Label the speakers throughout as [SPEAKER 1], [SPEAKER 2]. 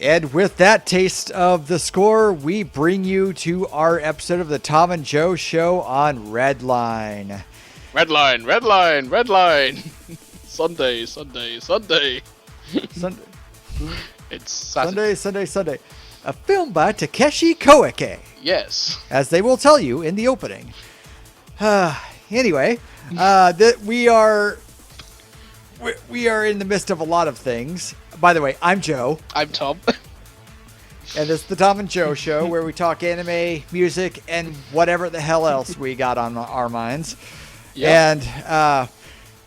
[SPEAKER 1] And with that taste of the score, we bring you to our episode of the Thom and Joe show on Redline.
[SPEAKER 2] Redline, Redline, Redline. Sunday.
[SPEAKER 1] Sunday.
[SPEAKER 2] It's Saturday.
[SPEAKER 1] Sunday. A film by Takeshi Koike.
[SPEAKER 2] Yes.
[SPEAKER 1] As they will tell you in the opening. Anyway, we are in the midst of a lot of things. By the way, I'm Joe.
[SPEAKER 2] I'm Tom.
[SPEAKER 1] And this is the Thom and Joe show where we talk anime, music, and whatever the hell else we got on our minds. Yep. And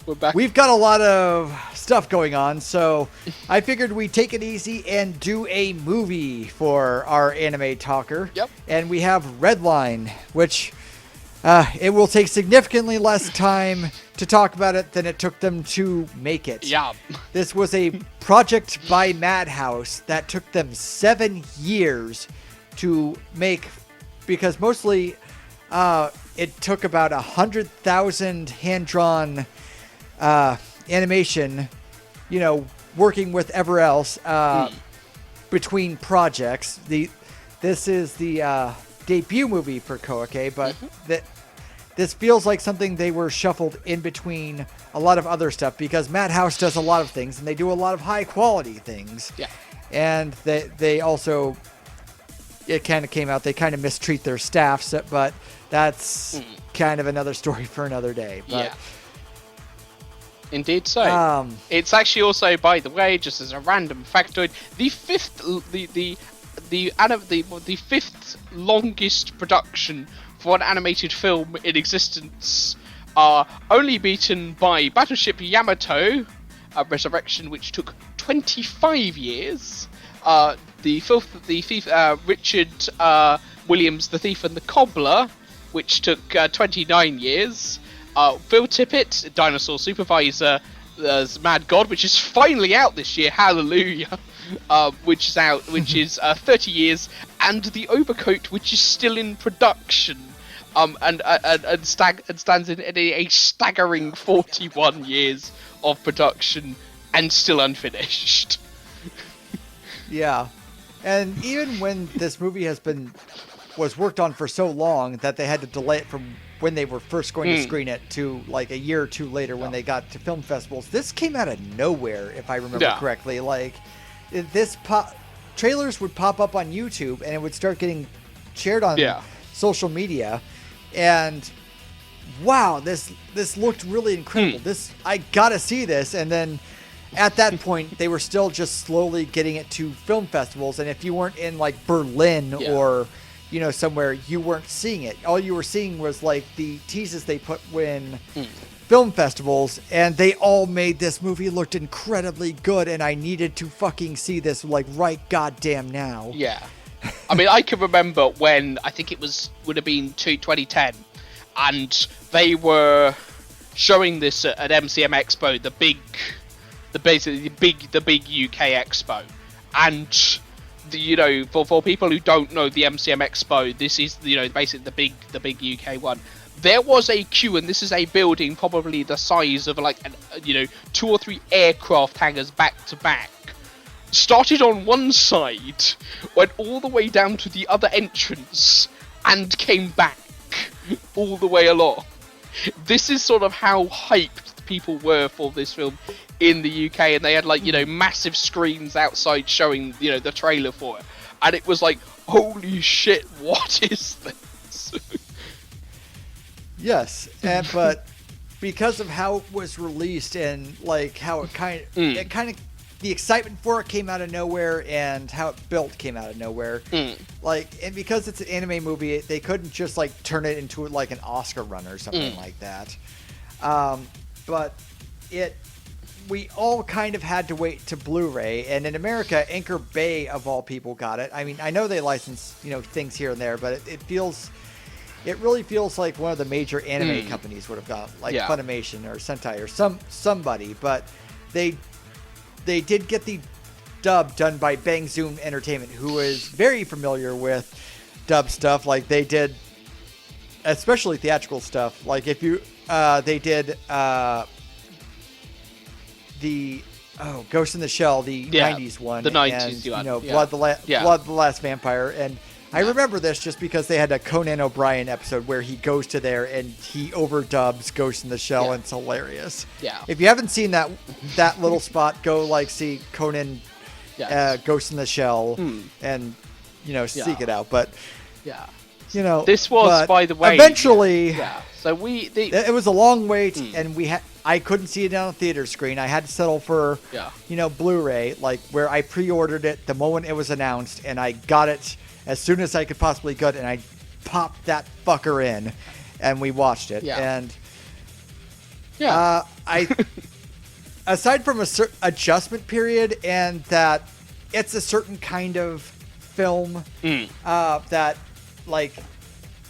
[SPEAKER 2] we're back.
[SPEAKER 1] We've got a lot of stuff going on, so I figured we'd take it easy and do a movie for our anime talker.
[SPEAKER 2] Yep.
[SPEAKER 1] And we have Redline, which it will take significantly less time to talk about it than it took them to make it.
[SPEAKER 2] Yeah.
[SPEAKER 1] This was a project by Madhouse that took them 7 years to make, because mostly it took about 100,000 hand-drawn animation, working with ever else between projects. This is the debut movie for Koike, but this feels like something they were shuffled in between a lot of other stuff, because Madhouse does a lot of things and they do a lot of high quality things.
[SPEAKER 2] Yeah.
[SPEAKER 1] And they also, it kind of came out, they kind of mistreat their staff, but that's kind of another story for another day. But,
[SPEAKER 2] yeah. Indeed so. It's actually also, by the way, just as a random factoid, the fifth longest production for an animated film in existence, only beaten by Battleship Yamato, Resurrection, which took 25 years. Richard Williams' The Thief and the Cobbler, which took 29 years. Phil Tippett, Dinosaur Supervisor, Mad God, which is finally out this year, hallelujah, which is 30 years, and The Overcoat, which is still in production, and stands in a staggering 41 years of production and still unfinished.
[SPEAKER 1] Yeah, and even when this movie was worked on for so long that they had to delay it from when they were first going to screen it to like a year or two later when they got to film festivals. This came out of nowhere, if I remember correctly. Like, trailers would pop up on YouTube and it would start getting shared on social media, and wow, this looked really incredible. I gotta see this. And then at that point, they were still just slowly getting it to film festivals, and if you weren't in like Berlin or somewhere, you weren't seeing it. All you were seeing was like the teases they put when film festivals, and they all made this movie looked incredibly good, and I needed to fucking see this like right goddamn now.
[SPEAKER 2] Yeah. I mean, I can remember when, I think would have been 2010, and they were showing this at MCM Expo, the big UK Expo, and for people who don't know the MCM Expo, this is basically the big UK one. There was a queue, and this is a building probably the size of like 2 or 3 aircraft hangars back to back. Started on one side, went all the way down to the other entrance, and came back all the way along. This is sort of how hyped people were for this film in the UK, and they had massive screens outside showing the trailer for it, and it was like, holy shit, what is this?
[SPEAKER 1] Yes, but because of how it was released and like how it kind of the excitement for it came out of nowhere, and how it built came out of nowhere. And because it's an anime movie, they couldn't just like turn it into like an Oscar run or something like that. But we all kind of had to wait to Blu-ray, and in America, Anchor Bay of all people got it. I mean, I know they license things here and there, but it really feels like one of the major anime companies would have got, like Funimation or Sentai or somebody. But they did get the dub done by Bang Zoom Entertainment, who is very familiar with dub stuff. Like they did, especially theatrical stuff. Like if you they did the Ghost in the Shell, the 90s one.
[SPEAKER 2] The 90s
[SPEAKER 1] and,
[SPEAKER 2] one.
[SPEAKER 1] You know,
[SPEAKER 2] Yeah.
[SPEAKER 1] Blood the Last Vampire. And I remember this just because they had a Conan O'Brien episode where he goes to there and he overdubs Ghost in the Shell, and it's hilarious.
[SPEAKER 2] Yeah.
[SPEAKER 1] If you haven't seen that little spot, go see Conan Ghost in the Shell and, seek it out. But,
[SPEAKER 2] this was, by the way,
[SPEAKER 1] eventually,
[SPEAKER 2] so
[SPEAKER 1] it was a long wait, and I couldn't see it on a theater screen. I had to settle for, Blu-ray, where I pre-ordered it the moment it was announced, and I got it as soon as I could possibly get it, and I popped that fucker in, and we watched it. And I, aside from a certain adjustment period, and that it's a certain kind of film that,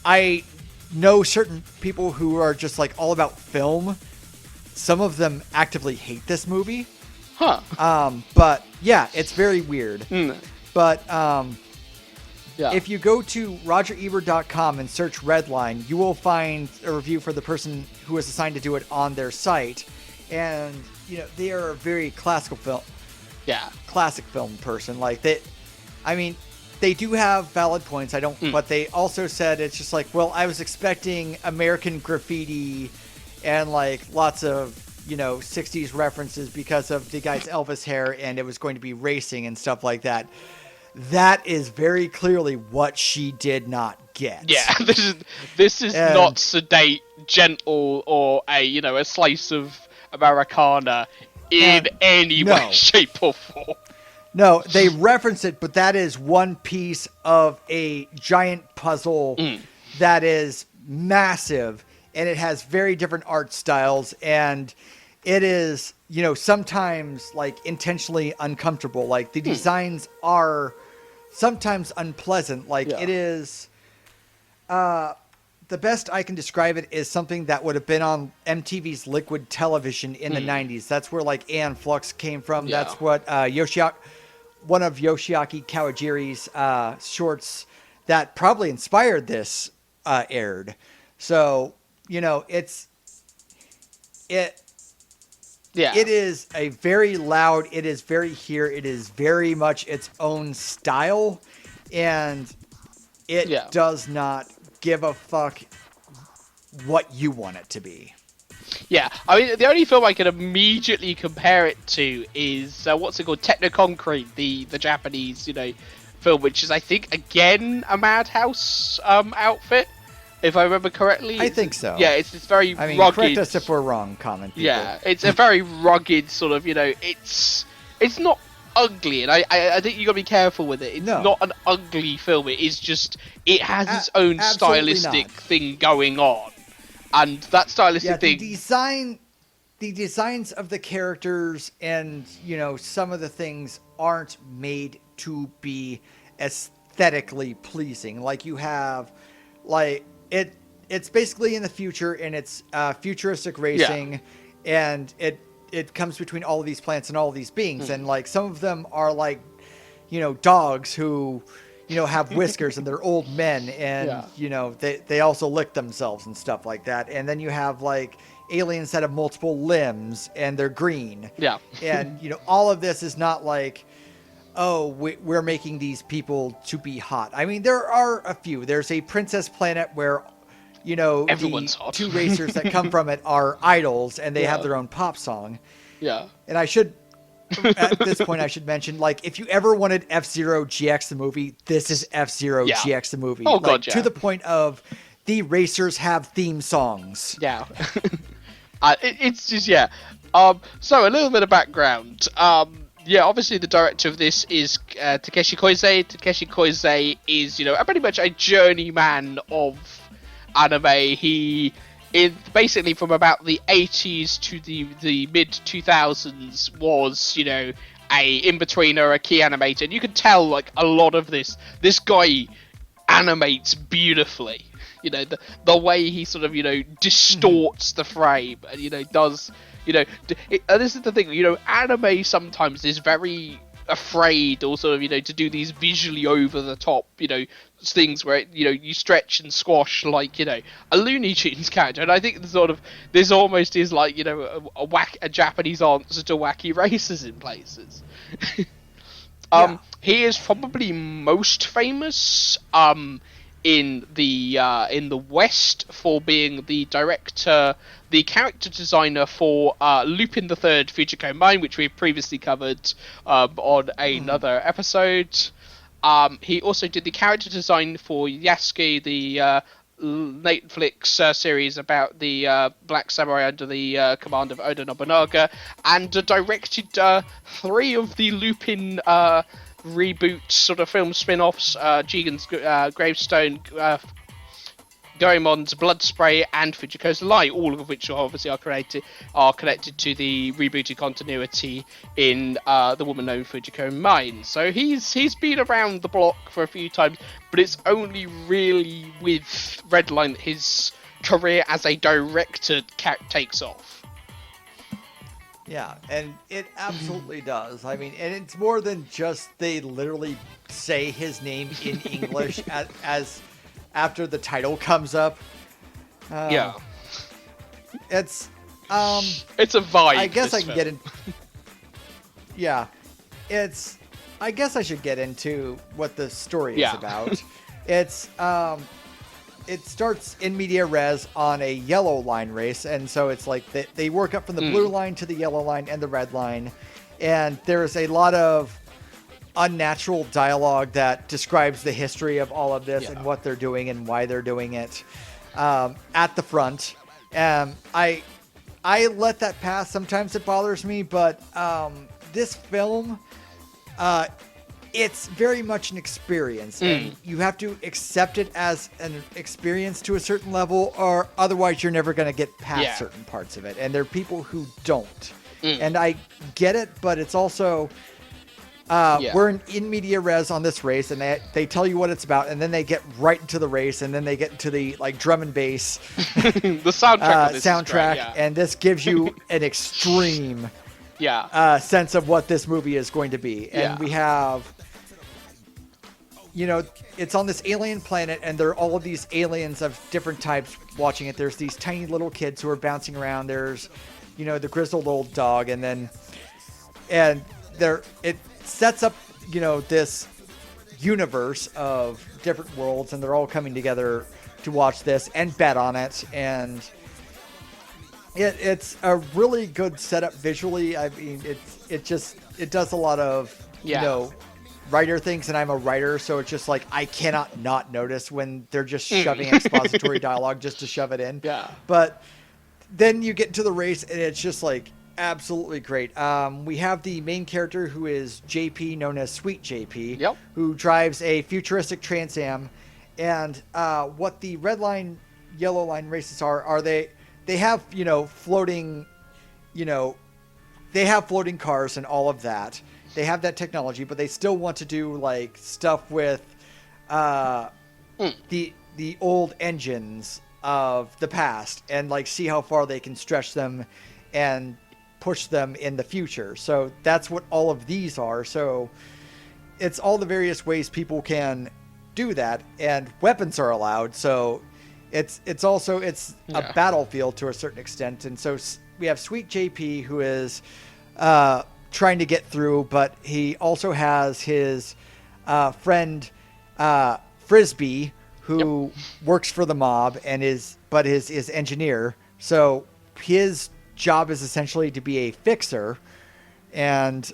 [SPEAKER 1] I know certain people who are just all about film. Some of them actively hate this movie. But yeah, it's very weird. But if you go to RogerEbert.com and search Redline, you will find a review for the person who was assigned to do it on their site. And, they are a very classic film person. They do have valid points. But they also said it's just I was expecting American Graffiti and lots of, 60s references because of the guy's Elvis hair, and it was going to be racing and stuff like that. That is very clearly what she did not get.
[SPEAKER 2] Yeah, this is not sedate, gentle, or a slice of Americana in any way, shape, or form.
[SPEAKER 1] No, they reference it, but that is one piece of a giant puzzle that is massive, and it has very different art styles, and it is, sometimes intentionally uncomfortable. The designs are sometimes unpleasant. It is, the best I can describe it is something that would have been on MTV's Liquid Television in the 90s. That's where Aeon Flux came from. Yeah. That's what one of Yoshiaki Kawajiri's shorts that probably inspired this aired. So, it is a very loud, it is very here, it is very much its own style, and it does not give a fuck what you want it to be.
[SPEAKER 2] Yeah, the only film I can immediately compare it to is what's it called, Technoconcrete, the Japanese film, which is, I think, again a Madhouse outfit, if I remember correctly.
[SPEAKER 1] I think so.
[SPEAKER 2] Yeah, it's very rugged.
[SPEAKER 1] Correct us if we're wrong, comment people.
[SPEAKER 2] Yeah, it's a very rugged sort of, it's not ugly, and I think you got to be careful with it. It's not an ugly film. It is just, it has its own stylistic thing going on. And that stylistic thing... The designs of the characters and, some of the things aren't made to be aesthetically pleasing. You have, it's basically in the future, and it's futuristic racing, and it comes between all of these plants and all of these beings. And, some of them are, dogs who... have whiskers and they're old men, and they also lick themselves and stuff like that. And then you have aliens that have multiple limbs and they're green. Yeah. And all of this is not we're making these people to be hot. There are a few. There's a princess planet where everyone's hot.
[SPEAKER 1] Two racers that come from it are idols, and they have their own pop song. Yeah. And at this point, I should mention, if you ever wanted F-Zero GX the movie, this is F-Zero GX the movie.
[SPEAKER 2] Oh, God, yeah.
[SPEAKER 1] To the point of the racers have theme songs.
[SPEAKER 2] Yeah. It's just, so, a little bit of background. Obviously the director of this is Takeshi Koike. Takeshi Koike is, pretty much a journeyman of anime. He... basically from about the 80s to the mid 2000s was, a in-betweener, a key animator. And you can tell, a lot of this guy animates beautifully. The way he sort of, distorts the frame and, does, and this is the thing, anime sometimes is very afraid or sort of, to do these visually over the top, things where, you stretch and squash like, a Looney Tunes character. And I think this almost is like, a Japanese answer to wacky races in places. He is probably most famous in the West for being the character designer for Lupin the Third Fujiko Mine, which we've previously covered on another episode. He also did the character design for Yasuke, the Netflix series about the Black Samurai under the command of Oda Nobunaga, and directed 3 of the Lupin reboot sort of film spin-offs, Jigen's Gravestone, Goemon's Blood Spray, and Fujiko's Lie, all of which obviously are connected to the rebooted continuity in The Woman Known Fujiko Mine. So he's been around the block for a few times, but it's only really with Redline that his career as a director takes off.
[SPEAKER 1] Yeah, and it absolutely does. I mean, and it's more than just they literally say his name in English as after the title comes up.
[SPEAKER 2] Yeah.
[SPEAKER 1] It's
[SPEAKER 2] a vibe.
[SPEAKER 1] I guess I can get in. Yeah. I guess I should get into what the story is about. It's it starts in media res on a yellow line race, and so it's like they work up from the blue line to the yellow line and the red line, and there's a lot of unnatural dialogue that describes the history of all of this and what they're doing and why they're doing it at the front. I let that pass. Sometimes it bothers me, but this film, it's very much an experience, and you have to accept it as an experience to a certain level, or otherwise you're never going to get past certain parts of it. And there are people who don't. And I get it, but it's also we're in media res on this race, and they tell you what it's about, and then they get right into the race, and then they get into the like drum and bass
[SPEAKER 2] the soundtrack,
[SPEAKER 1] and this gives you an extreme sense of what this movie is going to be. And we have, it's on this alien planet, and there are all of these aliens of different types watching it. There's these tiny little kids who are bouncing around. There's, the grizzled old dog, and it sets up, this universe of different worlds, and they're all coming together to watch this and bet on it. And it's a really good setup visually. I mean, it does a lot of, writer things, and I'm a writer, so it's just like I cannot not notice when they're just shoving expository dialogue just to shove it in.
[SPEAKER 2] Yeah.
[SPEAKER 1] But then you get into the race, and it's just like absolutely great. We have the main character, who is JP, known as Sweet JP, who drives a futuristic Trans Am. And what the red line, yellow line races are they have floating, they have floating cars and all of that. They have that technology, but they still want to do like stuff with the old engines of the past, and like see how far they can stretch them and push them in the future. So that's what all of these are. So it's all the various ways people can do that, and weapons are allowed. So it's a battlefield to a certain extent. And so we have Sweet JP, who is trying to get through, but he also has his friend Frisbee, who works for the mob and is engineer. So his job is essentially to be a fixer, and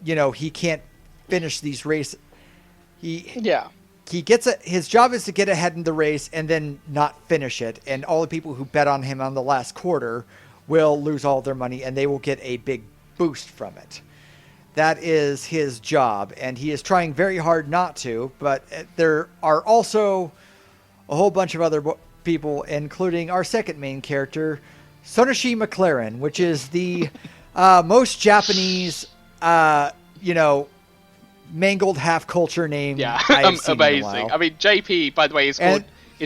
[SPEAKER 1] he can't finish these races. His job is to get ahead in the race and then not finish it, and all the people who bet on him on the last quarter will lose all their money, and they will get a big boost from it. That is his job, and he is trying very hard not to, but there are also a whole bunch of other people, including our second main character, Sonoshi McLaren, which is the most Japanese, mangled half culture name. I've seen
[SPEAKER 2] amazing.
[SPEAKER 1] In a while.
[SPEAKER 2] I mean, JP, by the way, is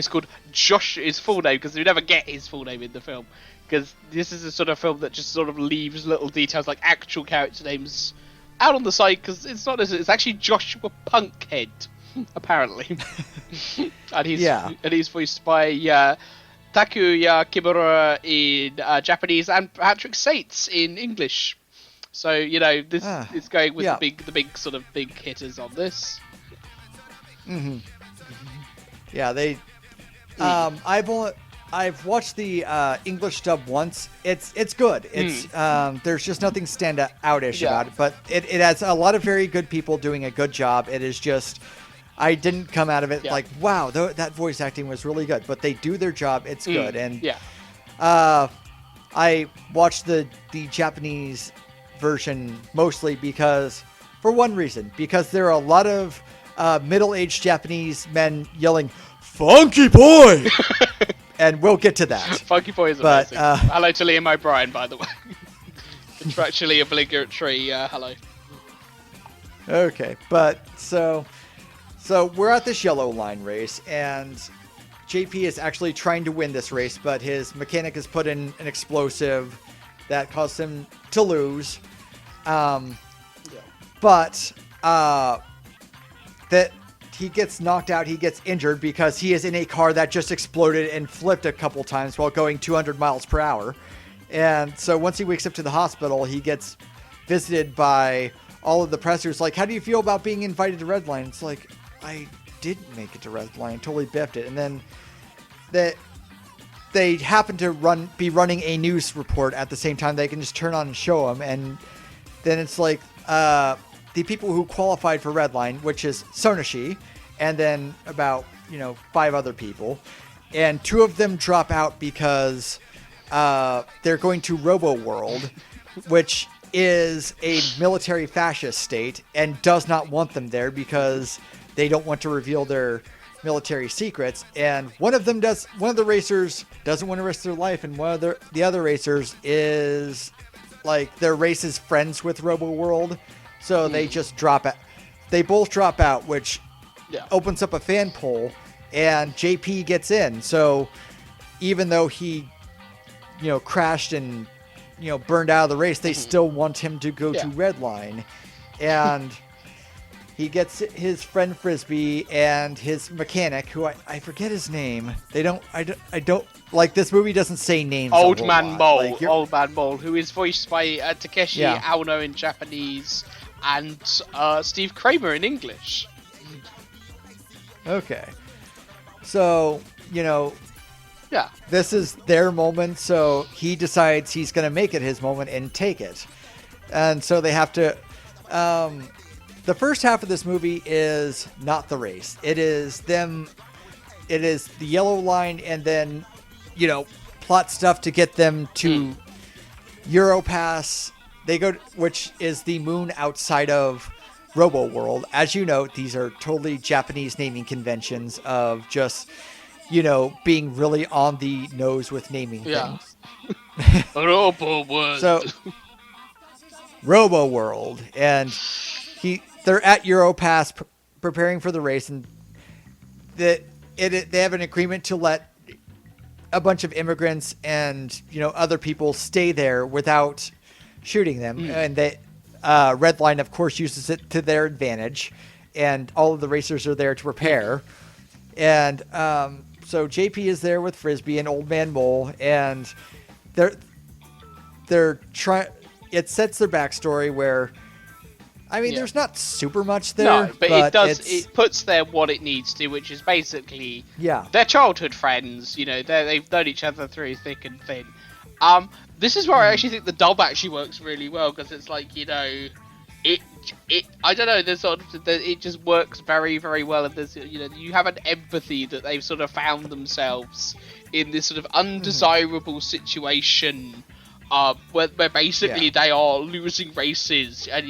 [SPEAKER 2] called Josh. His full name, because we never get his full name in the film, because this is a sort of film that just sort of leaves little details like actual character names out on the side because it's not. It's actually Joshua Punkhead, apparently, and he's voiced by Takuya Kimura in Japanese and Patrick Sates in English. So this is going with the big sort of big hitters on this.
[SPEAKER 1] Mm-hmm. Yeah, they. I've watched the English dub once. It's good. It's there's just nothing stand-outish about it, but it has a lot of very good people doing a good job. It is just I didn't come out of it like wow, that voice acting was really good, but they do their job. It's good, and I watched the Japanese version mostly because for one reason, because there are a lot of middle-aged Japanese men yelling "Funky boy." And we'll get to that.
[SPEAKER 2] Funky Boy is amazing. Hello to Liam O'Brien, by the way. Contractually obligatory hello.
[SPEAKER 1] Okay, but so we're at this yellow line race, and JP is actually trying to win this race, but his mechanic has put in an explosive that caused him to lose. But that he gets knocked out, he gets injured because he is in a car that just exploded and flipped a couple times while going 200 miles per hour. And so once he wakes up to the hospital, he gets visited by all of the pressers like, how do you feel about being invited to Redline? It's like, I didn't make it to Redline, totally biffed it. And then they happen to be running a news report at the same time. They can just turn on and show them. And then it's like, the people who qualified for Redline, which is Sonoshi, and then about 5 other people, and 2 of them drop out because they're going to Robo World, which is a military fascist state and does not want them there because they don't want to reveal their military secrets. And one of the racers doesn't want to risk their life, and the other racers is like their race is friends with Robo World. So they just drop out. They both drop out, which opens up a fan poll, and JP gets in. So even though he, crashed and, burned out of the race, they still want him to go to Redline. And he gets his friend Frisbee and his mechanic, who I forget his name. I don't like this movie doesn't say names.
[SPEAKER 2] Old Man Mole, who is voiced by Takeshi Koike in Japanese. And Steve Kramer in English.
[SPEAKER 1] Okay. So, this is their moment, so he decides he's going to make it his moment and take it. And so they have to... the first half of this movie is not the race. It is the yellow line and then, plot stuff to get them to Europass. They go, which is the moon outside of Robo World. As you know, these are totally Japanese naming conventions of just, being really on the nose with naming things.
[SPEAKER 2] Robo World. So,
[SPEAKER 1] Robo World, and they're at Europass preparing for the race, and they have an agreement to let a bunch of immigrants and other people stay there without shooting them, and they Redline of course uses it to their advantage, and all of the racers are there to prepare, and so JP is there with Frisbee and Old Man Mole, and they're trying. It sets their backstory where, there's not super much there. No,
[SPEAKER 2] but it does. It puts there what it needs to, which is basically their childhood friends. They've known each other through thick and thin. This is where I actually think the dub actually works really well, because it's like, it I don't know, there's sort of, it just works very, very well, and there's, you have an empathy that they've sort of found themselves in this sort of undesirable situation, where basically they are losing races, and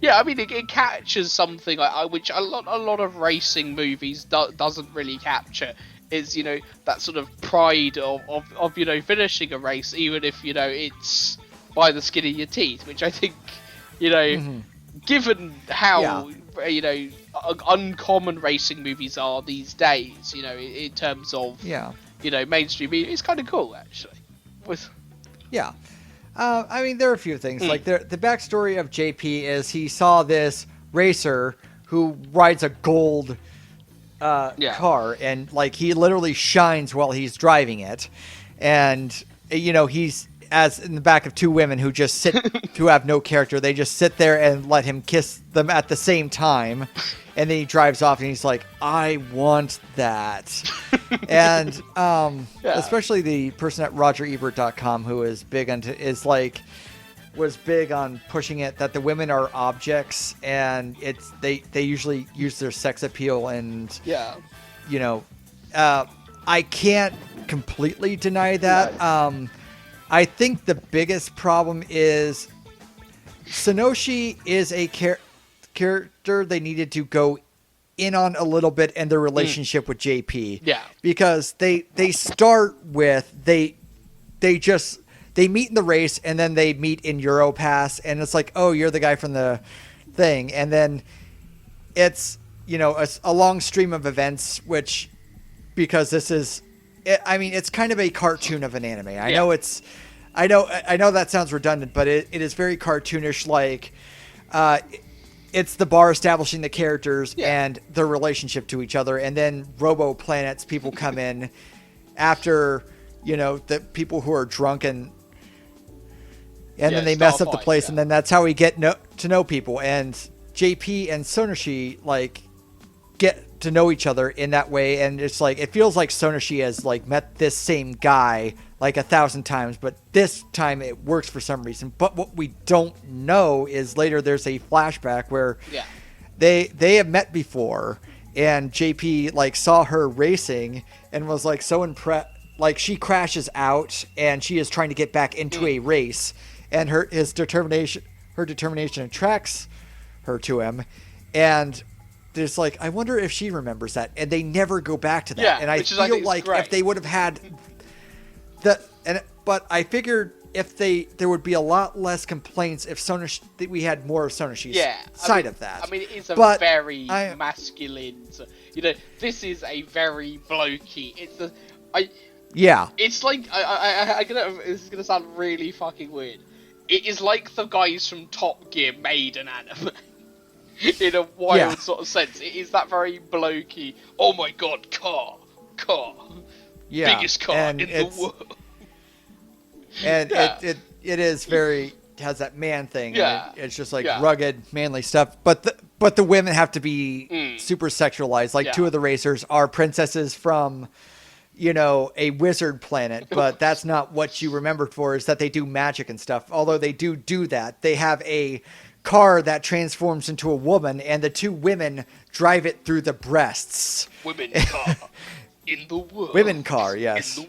[SPEAKER 2] it captures something which a lot of racing movies doesn't really capture. Is that sort of pride of finishing a race, even if it's by the skin of your teeth, which I think given how uncommon racing movies are these days, in terms of mainstream media, it's kind of cool actually.
[SPEAKER 1] I mean, there are a few things. Like the backstory of JP is he saw this racer who rides a gold car, and like he literally shines while he's driving it, and he's as in the back of two women who just sit who have no character. They just sit there and let him kiss them at the same time, and then he drives off and he's like, I want that. And especially the person at RogerEbert.com who is big onto was big on pushing it that the women are objects, and it's they usually use their sex appeal, and I can't completely deny that. I think the biggest problem is Sonoshi is a character they needed to go in on a little bit, and their relationship with JP. Yeah. Because they start with they meet in the race, and then they meet in Europass, and it's like, oh, you're the guy from the thing, and then it's a long stream of events, which because this is. It's kind of a cartoon of an anime. I know that sounds redundant, but it is very cartoonish. Like, it's the bar establishing the characters and their relationship to each other, and then Robo Planets people come in after the people who are drunk and then they mess up the place, and then that's how we get to know people. And JP and Sonoshi get to know each other in that way, and it's like it feels like Sonoshi has met this same guy 1,000 times, but this time it works for some reason. But what we don't know is later there's a flashback where they have met before, and JP saw her racing and was so impressed. She crashes out, and she is trying to get back into a race, and her determination attracts her to him, and there's I wonder if she remembers that, and they never go back to that. Yeah, and I feel like if they would have had but I figured if there would be a lot less complaints if we had more of Sonoshi's side of that.
[SPEAKER 2] I mean, it is a very masculine. This is a very blokey. It's It's this is gonna sound really fucking weird. It is like the guys from Top Gear made an anime. In a wild sort of sense. It is that very blokey, oh my god, car. Biggest car in the world.
[SPEAKER 1] And it is very, has that man thing. Yeah. It's just rugged, manly stuff. But the women have to be super sexualized. Two of the racers are princesses from, a wizard planet. But that's not what you remembered for, is that they do magic and stuff. Although they do that. They have a car that transforms into a woman, and the two women drive it through the breasts.
[SPEAKER 2] Women car in the world.
[SPEAKER 1] Women car, yes.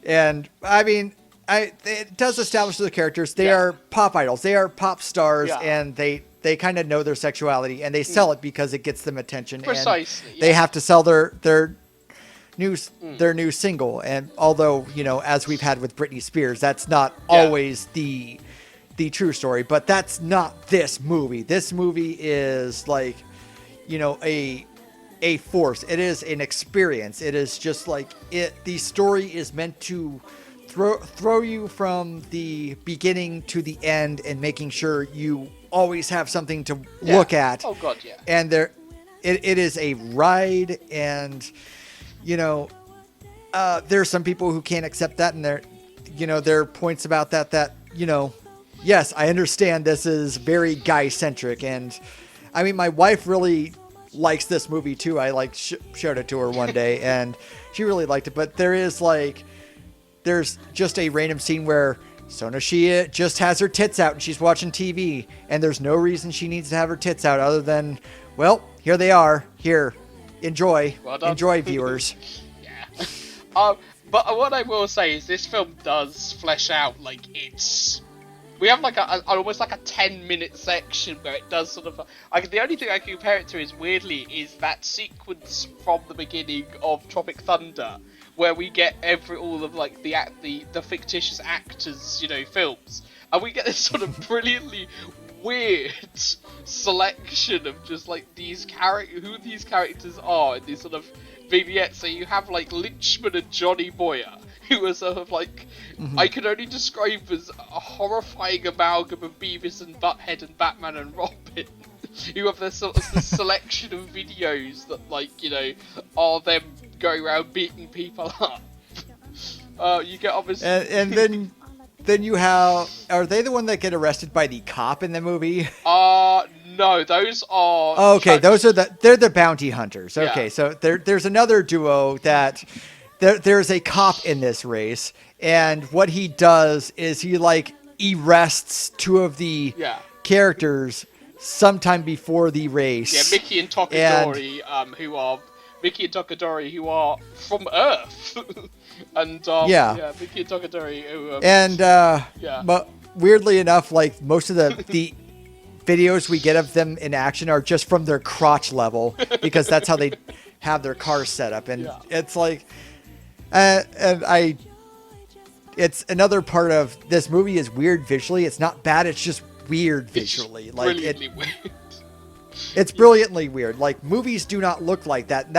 [SPEAKER 1] And I mean, it does establish the characters. They are pop idols. They are pop stars, and they kind of know their sexuality, and they sell it because it gets them attention.
[SPEAKER 2] Precisely.
[SPEAKER 1] And they have to sell their new single. And although as we've had with Britney Spears, that's not always the true story, but that's not this movie. This movie is a force. It is an experience. It is just the story is meant to throw you from the beginning to the end, and making sure you always have something to look at.
[SPEAKER 2] Oh god, yeah.
[SPEAKER 1] And it is a ride, and there's some people who can't accept that, and there are points about that yes, I understand this is very guy-centric, and I mean, my wife really likes this movie too. I showed it to her one day, and she really liked it, but there's just a random scene where Sonoshi just has her tits out, and she's watching TV, and there's no reason she needs to have her tits out other than, well, here they are. Here, enjoy. Well done. Enjoy, viewers.
[SPEAKER 2] Yeah. But what I will say is this film does flesh out, we have almost a 10-minute section where it does sort of the only thing I can compare it to is weirdly is that sequence from the beginning of Tropic Thunder where we get all of the fictitious actors films, and we get this sort of brilliantly weird selection of just who these characters are in these sort of vignettes. So you have Lynchman and Johnny Boyer, who are sort of like, I can only describe as a horrifying amalgam of Beavis and Butthead and Batman and Robin. Who have this sort of selection of videos that, like, you know, are them going around beating people up. You get obviously,
[SPEAKER 1] and then you have, are they the one that get arrested by the cop in the movie?
[SPEAKER 2] No, those are.
[SPEAKER 1] Oh, okay, those are they're the bounty hunters. Okay,
[SPEAKER 2] Yeah.
[SPEAKER 1] so there's another duo that there's a cop in this race, and what he does is he like arrests two of the characters sometime before the race.
[SPEAKER 2] Yeah, Mickey and Takadori, who are from Earth, and Mickey and Takadori, who
[SPEAKER 1] but weirdly enough, like most of the videos we get of them in action are just from their crotch level because that's how they have their cars set up, and it's like, it's another part of this movie is weird visually. It's not bad. It's just weird visually.
[SPEAKER 2] It's
[SPEAKER 1] like
[SPEAKER 2] brilliantly weird.
[SPEAKER 1] It's brilliantly weird. Like movies do not look like that.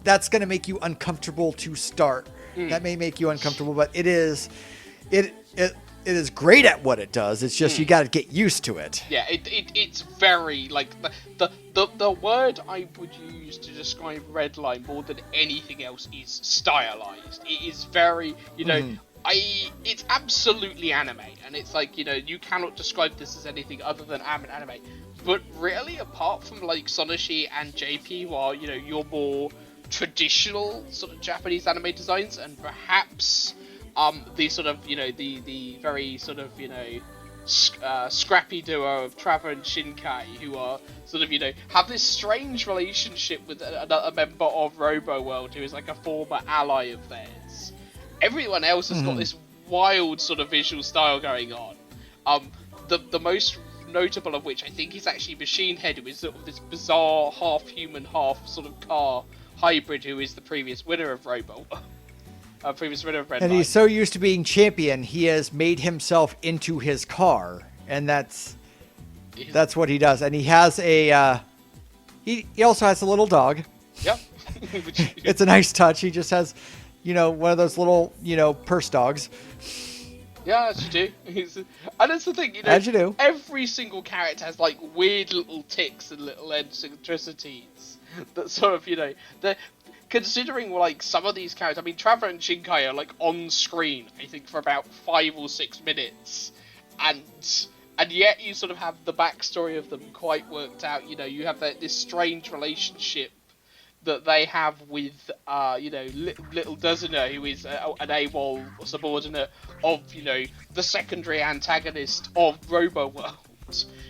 [SPEAKER 1] That's going to make you uncomfortable to start. That may make you uncomfortable, but it is great at what it does. It's just you got to get used to it.
[SPEAKER 2] Yeah, it's very like the word I would use to describe Redline more than anything else is stylized. It is very, you know, it's absolutely anime, and it's like, you know, you cannot describe this as anything other than anime. But really, apart from like Sonoshi and JP, who are, you know, your more traditional sort of Japanese anime designs, and perhaps the sort of, you know, the very sort of, you know, scrappy duo of Trevor and Shinkai, who are sort of, you know, have this strange relationship with a member of Robo World who is like a former ally of theirs. Everyone else has got this wild sort of visual style going on. The most notable of which I think is actually Machine Head, who is sort of this bizarre half human, half sort of car hybrid, who is the previous winner of Redline.
[SPEAKER 1] And he's so used to being champion, he has made himself into his car, and that's what he does. And he has a he also has a little dog.
[SPEAKER 2] Yep.
[SPEAKER 1] It's a nice touch. He just has, you know, one of those little, you know, purse dogs.
[SPEAKER 2] Yeah, as you do. And that's the thing, you know,
[SPEAKER 1] as you do.
[SPEAKER 2] Every single character has like weird little ticks and little eccentricities that sort of, you know, considering like some of these characters, I mean, Trevor and Shinkai are like on screen, I think, for about 5 or 6 minutes, and yet you sort of have the backstory of them quite worked out. You know, you have this strange relationship that they have with, you know, Little Dozena, who is an AWOL subordinate of, you know, the secondary antagonist of Robo World,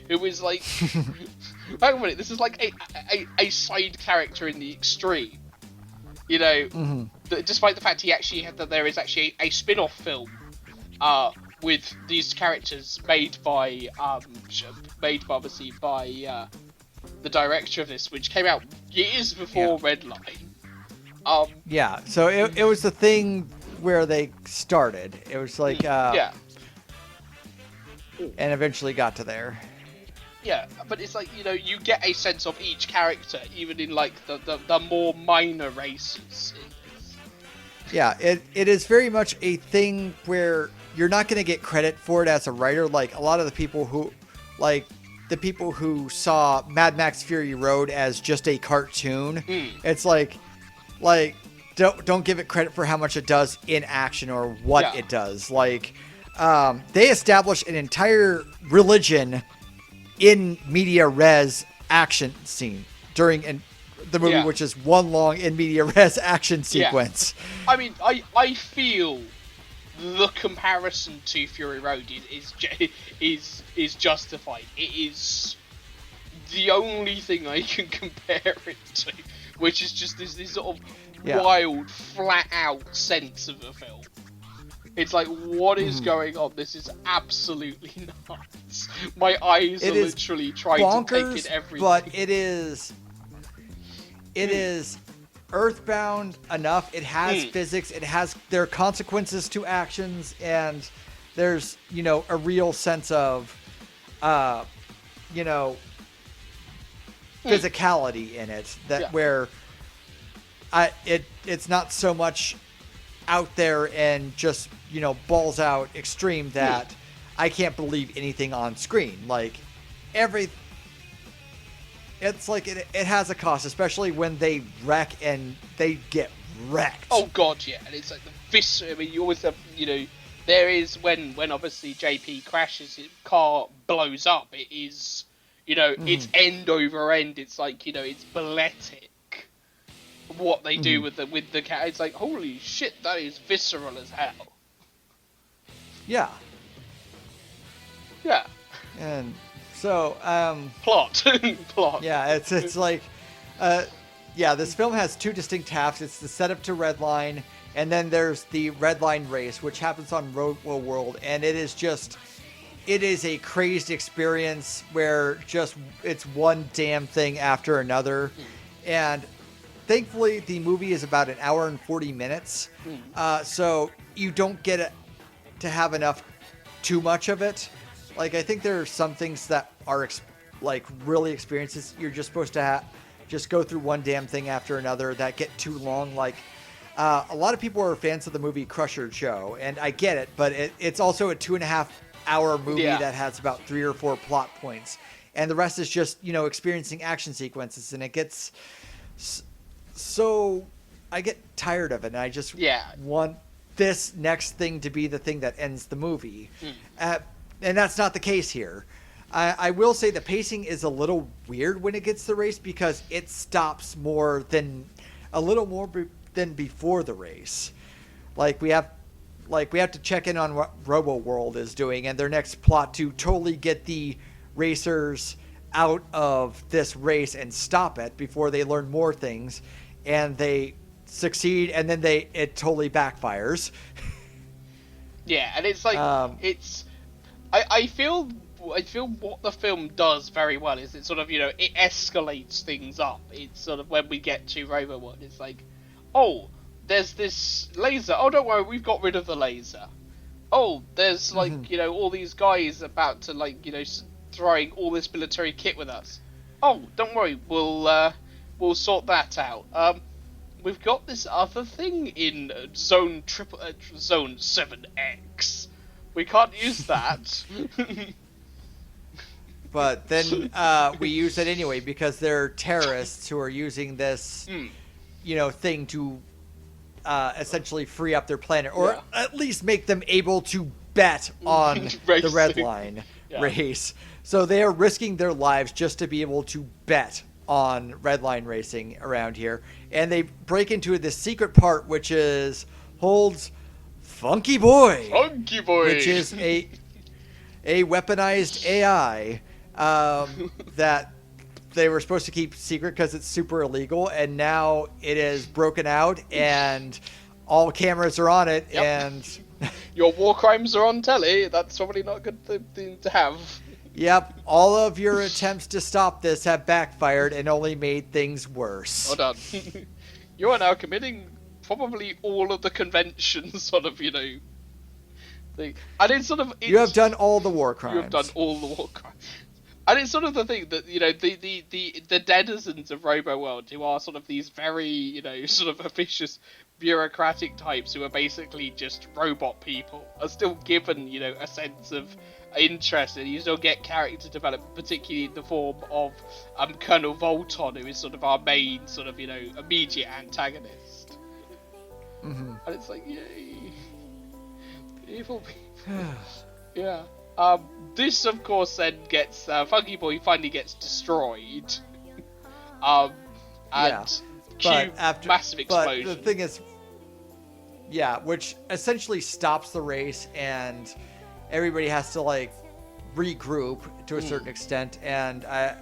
[SPEAKER 2] who is like, hang on a minute, this is like a side character in the extreme. You know, despite the fact that there is actually a spin-off film with these characters made by obviously by the director of this, which came out years before Redline.
[SPEAKER 1] Yeah, so it was the thing where they started. It was like and eventually got to there.
[SPEAKER 2] Yeah, but it's like, you know, you get a sense of each character, even in like the more minor races.
[SPEAKER 1] Yeah, it is very much a thing where you're not going to get credit for it as a writer. Like a lot of the people who saw Mad Max Fury Road as just a cartoon, it's like don't give it credit for how much it does in action or what it does. Like they established an entire religion in media res action scene during the movie, which is one long in media res action sequence.
[SPEAKER 2] I mean, I feel the comparison to Fury Road is justified. It is the only thing I can compare it to, which is just this sort of wild, flat out sense of a film. It's like, what is going on? This is absolutely nuts. My eyes are literally trying to take in everything.
[SPEAKER 1] But it is earthbound enough. It has physics. There are consequences to actions, and there's, you know, a real sense of, you know, physicality in it. Where it's not so much out there and just, balls out extreme that I can't believe anything on screen. Like, it's like it has a cost, especially when they wreck and they get wrecked.
[SPEAKER 2] Oh god, yeah, and it's like the visceral. I mean, you always have, there is when obviously JP crashes, his car blows up. It is, it's end over end. It's like, it's balletic. What they do with the cat, it's like, holy shit, that is visceral as hell.
[SPEAKER 1] Yeah.
[SPEAKER 2] Yeah.
[SPEAKER 1] And so,
[SPEAKER 2] plot.
[SPEAKER 1] Yeah, it's like, this film has two distinct halves. It's the setup to Redline, and then there's the Redline race, which happens on Robo World, and it is a crazed experience where it's one damn thing after another. And thankfully, the movie is about an hour and 40 minutes, so you don't get to have too much of it. Like, I think there are some things that are really experiences you're just supposed to just go through one damn thing after another that get too long. Like, a lot of people are fans of the movie Crusher Joe, and I get it, but it's also a 2.5-hour movie that has about 3 or 4 plot points, and the rest is just experiencing action sequences, and it gets so I get tired of it, and I just want this next thing to be the thing that ends the movie. And that's not the case here. I will say the pacing is a little weird when it gets to the race, because it stops a little more than before the race. Like, we have to check in on what Robo World is doing, and their next plot to totally get the racers out of this race and stop it before they learn more things, and they succeed, and then it totally backfires.
[SPEAKER 2] Yeah, and it's like I feel what the film does very well is it sort of, it escalates things up. It's sort of when we get to Robo One, it's like, oh, there's this laser. Oh, don't worry, we've got rid of the laser. Oh, there's like, all these guys about to throwing all this military kit with us. Oh, don't worry, we'll sort that out. We've got this other thing in zone 7X. We can't use that.
[SPEAKER 1] But then we use it anyway because they're terrorists who are using this, thing to essentially free up their planet, or at least make them able to bet on the Redline race. So they are risking their lives just to be able to bet on Redline racing around here. And they break into this secret part, which holds Funky Boy.
[SPEAKER 2] Funky Boy!
[SPEAKER 1] Which is a weaponized AI that they were supposed to keep secret because it's super illegal, and now it is broken out, and all cameras are on it, and...
[SPEAKER 2] Your war crimes are on telly. That's probably not a good thing to have.
[SPEAKER 1] Yep, all of your attempts to stop this have backfired and only made things worse.
[SPEAKER 2] Hold on. You are now committing probably all of the conventions, sort of, thing. And it's sort of...
[SPEAKER 1] You have done all the war crimes.
[SPEAKER 2] You have done all the war crimes. And it's sort of the thing that, the denizens of Robo World, who are sort of these very, sort of officious bureaucratic types who are basically just robot people, are still given, a sense of interest, and you still get character development, particularly in the form of Colonel Volton, who is sort of our main sort of, immediate antagonist.
[SPEAKER 1] Mm-hmm.
[SPEAKER 2] And it's like, yay. Evil people. Yeah. This, of course, then gets... Funky Boy finally gets destroyed. And massive explosion.
[SPEAKER 1] But the thing is... Yeah, which essentially stops the race, and everybody has to, regroup to a certain extent. And I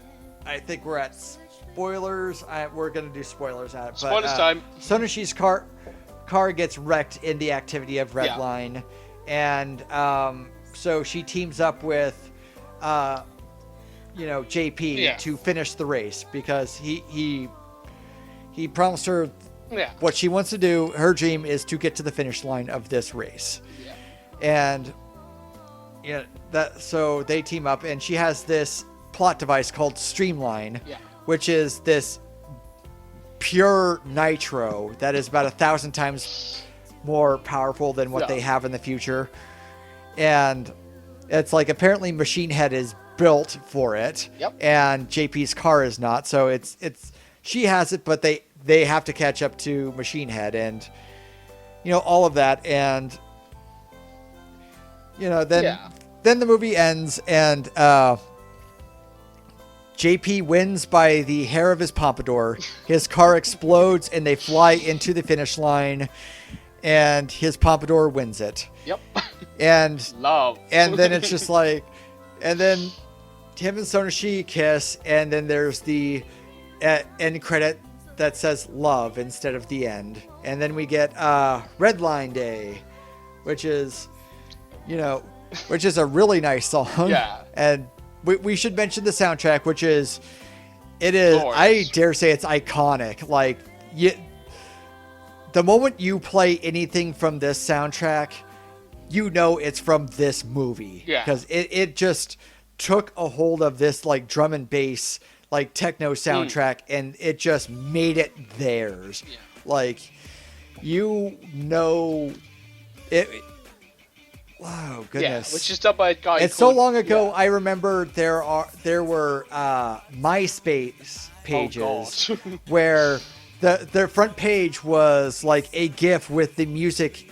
[SPEAKER 1] think we're at spoilers. We're going to do spoilers at it. But,
[SPEAKER 2] spoilers time.
[SPEAKER 1] Sonoshi's car gets wrecked in the activity of Redline. Yeah. And... So she teams up with, JP to finish the race because he promised her what she wants to do. Her dream is to get to the finish line of this race, and so they team up, and she has this plot device called Streamline, which is this pure nitro that is about 1,000 times more powerful than what
[SPEAKER 2] Yeah.
[SPEAKER 1] they have in the future. And it's like apparently Machine Head is built for it,
[SPEAKER 2] Yep.
[SPEAKER 1] and JP's car is not. So it's she has it, but they have to catch up to Machine Head, and all of that. And then the movie ends, and JP wins by the hair of his pompadour. His car explodes, and they fly into the finish line, and his pompadour wins it.
[SPEAKER 2] Yep.
[SPEAKER 1] And
[SPEAKER 2] love.
[SPEAKER 1] And then it's just like, and then him and Sonoshi kiss, and then there's the end credit that says love instead of the end. And then we get Redline Day, which is a really nice song.
[SPEAKER 2] Yeah.
[SPEAKER 1] And we should mention the soundtrack, which is
[SPEAKER 2] Glorious.
[SPEAKER 1] I dare say it's iconic. Like, the moment you play anything from this soundtrack, it's from this movie.
[SPEAKER 2] Yeah.
[SPEAKER 1] Because it just took a hold of this like drum and bass, like techno soundtrack, and it just made it theirs.
[SPEAKER 2] Yeah.
[SPEAKER 1] Like, it. Wow, goodness.
[SPEAKER 2] Yeah, which is done by a guy.
[SPEAKER 1] It's so long ago. I remember there were MySpace pages where their front page was like a GIF with the music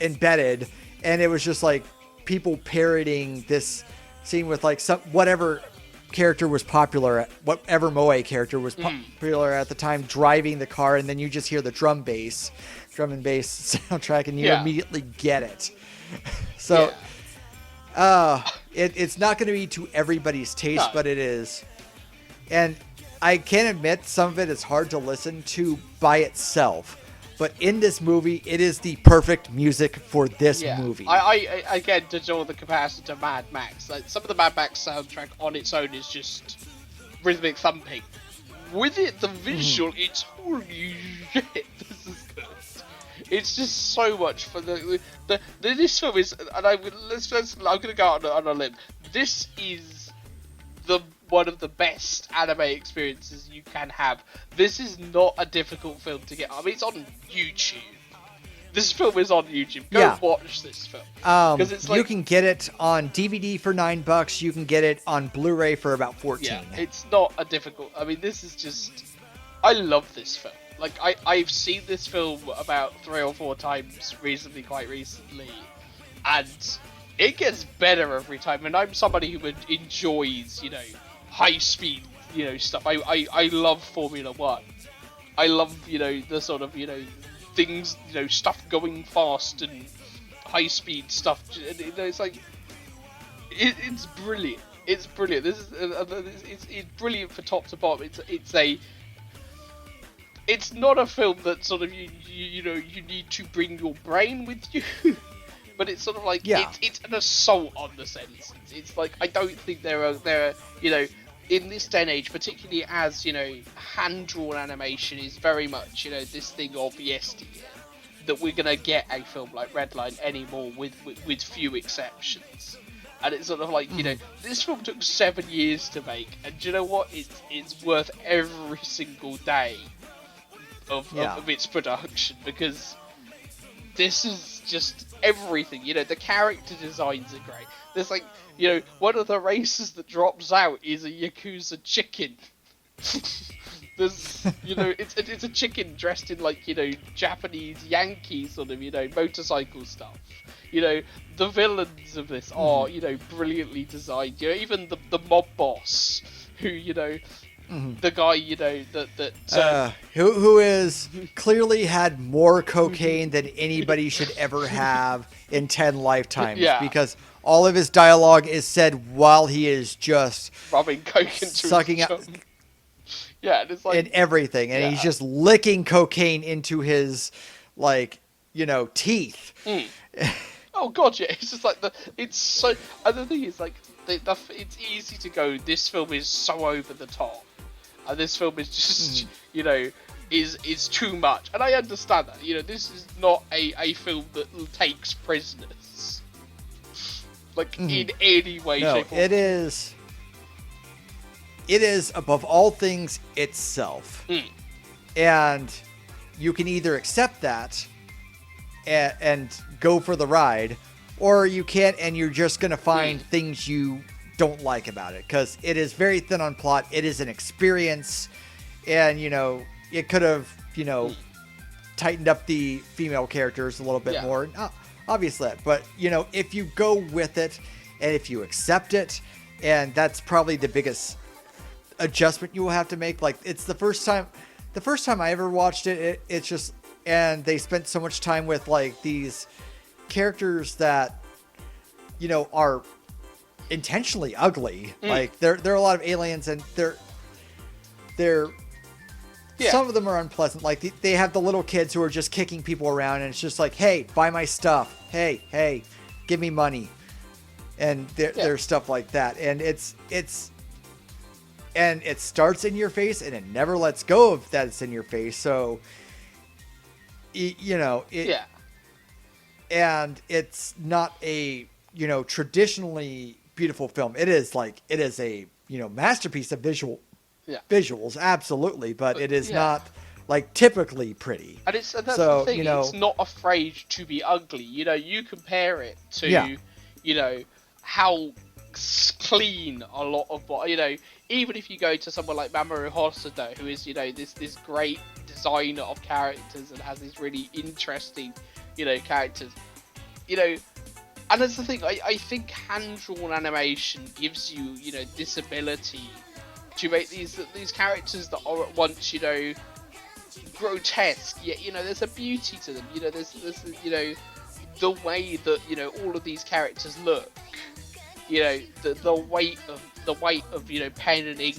[SPEAKER 1] embedded, and it was just like people parroting this scene with like whatever character was popular, whatever Moe character was popular at the time, driving the car, and then you just hear the drum and bass soundtrack, and you immediately get it. So, it's not going to be to everybody's taste, but it is. And I can admit some of it is hard to listen to by itself. But in this movie, it is the perfect music for this movie.
[SPEAKER 2] I again, to draw the comparison to Mad Max, like some of the Mad Max soundtrack on its own is just rhythmic thumping. With it, the visual, it's holy shit, this is good. It's just so much for this film is, and I'm gonna go out on a limb. This is one of the best anime experiences you can have. This is not a difficult film to get. I mean, it's on YouTube. This film is on YouTube. Go watch this film. Because it's like,
[SPEAKER 1] you can get it on DVD for $9. You can get it on Blu-ray for about $14.
[SPEAKER 2] Yeah, it's not a difficult. I mean, this is just. I love this film. Like, I've seen this film about 3 or 4 times quite recently, and it gets better every time. And I'm somebody who enjoys, high speed, stuff. I love Formula 1. I love, the sort of, things, stuff going fast and high speed stuff. It's like, it's brilliant. It's brilliant. This is, it's brilliant for top to bottom. It's not a film that sort of you need to bring your brain with you, but it's sort of like it's an assault on the senses. It's like, I don't think there are in this day and age, particularly as hand drawn animation is very much this thing of yesteryear, that we're gonna get a film like Redline anymore with few exceptions. And it's sort of like, this film took 7 years to make, and do you know what? It's worth every single day of its production, because this is just everything. The character designs are great. There's like, one of the races that drops out is a Yakuza chicken. There's, it's a chicken dressed in like, Japanese Yankee sort of, motorcycle stuff. The villains of this are, brilliantly designed. Even the mob boss, who, the guy,
[SPEAKER 1] who is clearly had more cocaine than anybody should ever have in 10 lifetimes.
[SPEAKER 2] Yeah.
[SPEAKER 1] Because all of his dialogue is said while he is just
[SPEAKER 2] rubbing coke into
[SPEAKER 1] sucking out.
[SPEAKER 2] Yeah, and it's like,
[SPEAKER 1] and everything, and he's just licking cocaine into his, teeth.
[SPEAKER 2] Oh god, yeah, it's just like it's so. And the thing is, like, it's easy to go, this film is so over the top, and this film is just, is too much. And I understand that. This is not a film that takes prisoners, like, in any way, shape, or form.
[SPEAKER 1] It is above all things itself. And you can either accept that and go for the ride, or you can't and you're just going to find things you don't like about it, because it is very thin on plot. It is an experience, and it could have tightened up the female characters a little bit more. Obviously, but if you go with it and if you accept it, and that's probably the biggest adjustment you will have to make. Like, it's the first time I ever watched it, it's just, and they spent so much time with like these characters that are intentionally ugly. Like, there are a lot of aliens, and they're some of them are unpleasant. Like, they have the little kids who are just kicking people around, and it's just like, hey, buy my stuff, hey, give me money, and there's stuff like that, and and it starts in your face, and it never lets go of that it's in your face. So and it's not a traditionally beautiful film. It is a masterpiece of visuals, absolutely, but it is not like typically pretty.
[SPEAKER 2] And that's the thing, it's not afraid to be ugly. You compare it to how clean a lot of even if you go to someone like Mamoru Hosoda, who is this great designer of characters and has these really interesting characters, and that's the thing, I think hand-drawn animation gives you this ability to make these characters that are at once grotesque, yet there's a beauty to them. There's the way that all of these characters look, the weight of pen and ink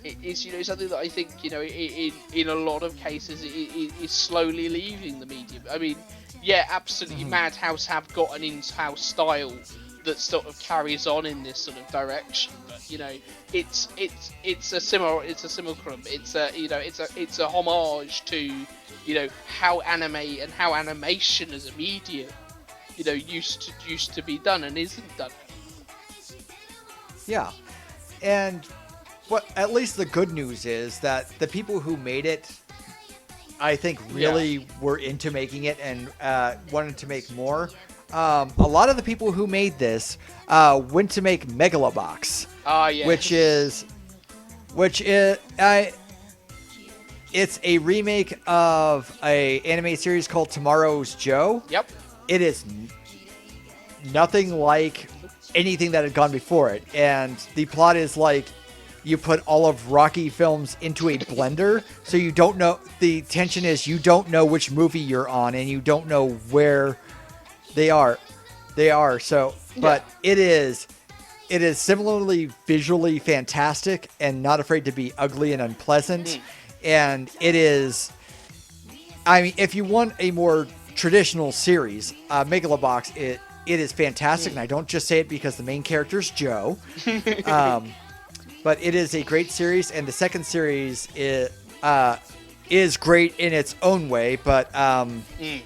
[SPEAKER 2] is something that I think in a lot of cases is slowly leaving the medium. I mean, absolutely, Madhouse have got an in-house style that sort of carries on in this sort of direction, but it's a simulacrum. It's a homage to how anime and how animation as a medium used to be done and isn't done.
[SPEAKER 1] Yeah, and at least the good news is that the people who made it, I think, really were into making it and wanted to make more. A lot of the people who made this went to make Megalobox, which is it's a remake of a anime series called Tomorrow's Joe.
[SPEAKER 2] Yep.
[SPEAKER 1] It is nothing like anything that had gone before it, and the plot is like you put all of Rocky films into a blender, so you don't know, the tension is you don't know which movie you're on, and you don't know where they are. So, but it is similarly visually fantastic and not afraid to be ugly and unpleasant. And it is, I mean, if you want a more traditional series, Megalobox, it is fantastic. And I don't just say it because the main character is Joe. But it is a great series, and the second series is great in its own way, but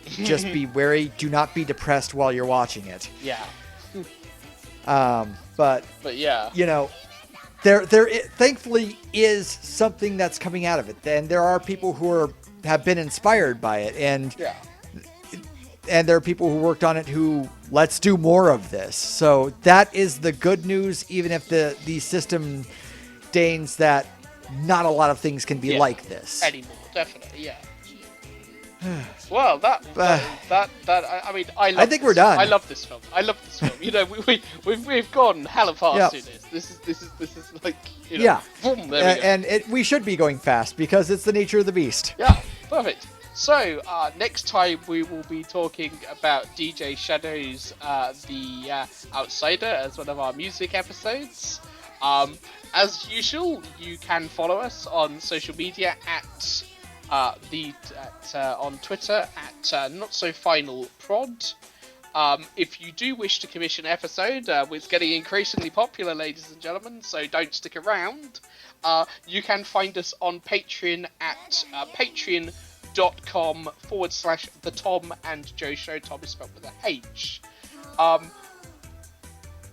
[SPEAKER 1] just be wary. Do not be depressed while you're watching it.
[SPEAKER 2] Yeah.
[SPEAKER 1] But
[SPEAKER 2] yeah,
[SPEAKER 1] there thankfully is something that's coming out of it, and there are people who have been inspired by it, and there are people who worked on it who let's do more of this. So that is the good news, even if the system deigns that not a lot of things can be like this
[SPEAKER 2] anymore. Definitely, Well, I mean,
[SPEAKER 1] I think we're done.
[SPEAKER 2] I love this film. We've gone hella fast through this. This is like, boom, there we go.
[SPEAKER 1] And we should be going fast because it's the nature of the beast.
[SPEAKER 2] Yeah, perfect. So, next time we will be talking about DJ Shadow's The Outsider as one of our music episodes. As usual, you can follow us on social media on Twitter at NotSoFinalProd. If you do wish to commission an episode, it's getting increasingly popular, ladies and gentlemen, so don't stick around. You can find us on Patreon at patreon.com/The Thom and Joe Show. Thom is spelled with a H.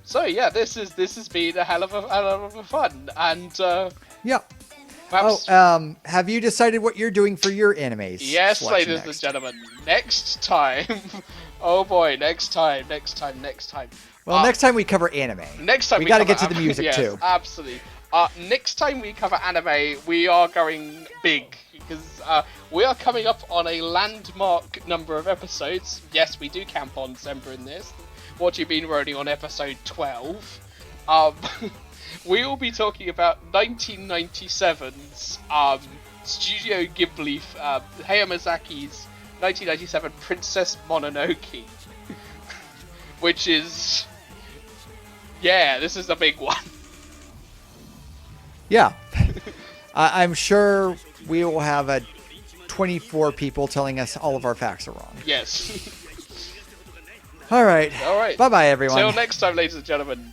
[SPEAKER 2] So yeah, this has been a hell of a fun, and Perhaps,
[SPEAKER 1] have you decided what you're doing for your animes?
[SPEAKER 2] yes,
[SPEAKER 1] selection
[SPEAKER 2] ladies and gentlemen, next time. Oh boy, next time.
[SPEAKER 1] Well, next time we cover anime.
[SPEAKER 2] Next time
[SPEAKER 1] we got to
[SPEAKER 2] cover
[SPEAKER 1] get to the music
[SPEAKER 2] yes,
[SPEAKER 1] too.
[SPEAKER 2] Absolutely. Next time we cover anime, we are going big because we are coming up on a landmark number of episodes. Yes, we do count Bond December in this. What do you mean we're only on episode 12? We will be talking about 1997's Studio Ghibli, Hayao Miyazaki's 1997 Princess Mononoke, which is, yeah, this is a big one.
[SPEAKER 1] Yeah. I'm sure we will have 24 people telling us all of our facts are wrong.
[SPEAKER 2] Yes.
[SPEAKER 1] All right.
[SPEAKER 2] All right.
[SPEAKER 1] Bye-bye, everyone.
[SPEAKER 2] Till next time, ladies and gentlemen.